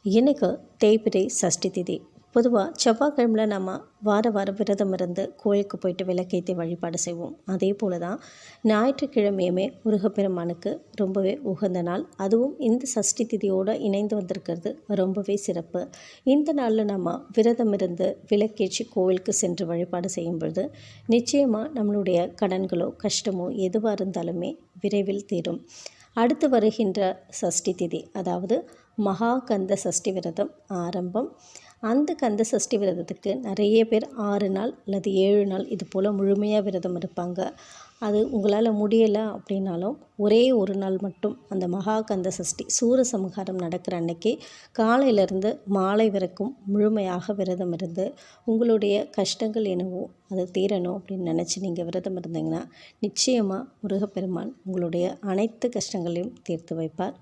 இன்றைக்கு தேய்பிறை சஷ்டி திதி. பொதுவாக செவ்வாய்க்கிழமையில் நம்ம வார விரதம் இருந்து கோயிலுக்கு போயிட்டு விளக்கேற்றி வழிபாடு செய்வோம். அதே போல் தான் ஞாயிற்றுக்கிழமையுமே முருகப்பெருமானுக்கு ரொம்பவே உகந்த நாள். அதுவும் இந்த சஷ்டி திதியோடு இணைந்து வந்திருக்கிறது ரொம்பவே சிறப்பு. இந்த நாளில் நம்ம விரதம் இருந்து விளக்கேற்றி கோவிலுக்கு சென்று வழிபாடு செய்யும் பொழுது நிச்சயமாக நம்மளுடைய கடன்களோ கஷ்டமோ எதுவாக இருந்தாலுமே விரைவில் தீரும். அடுத்து வருகின்ற சஷ்டி திதி, அதாவது மகா கந்த சஷ்டி விரதம் ஆரம்பம். அந்த கந்த சஷ்டி விரதத்துக்கு நிறைய பேர் 6 நாள் அல்லது 7 நாள் இது போல் முழுமையாக விரதம் இருப்பாங்க. அது உங்களால் முடியலை அப்படின்னாலும் ஒரே ஒரு நாள் மட்டும் அந்த மகா கந்த சஷ்டி சூரசம்ஹாரம் நடக்கிற அன்னைக்கு காலையிலேருந்து மாலை வரைக்கும் முழுமையாக விரதம் இருந்து உங்களுடைய கஷ்டங்கள் என்னவோ அது தீரணும் அப்படின்னு நினச்சி நீங்கள் விரதம் இருந்தீங்கன்னா நிச்சயமாக முருகப்பெருமான் உங்களுடைய அனைத்து கஷ்டங்களையும் தீர்த்து வைப்பார்.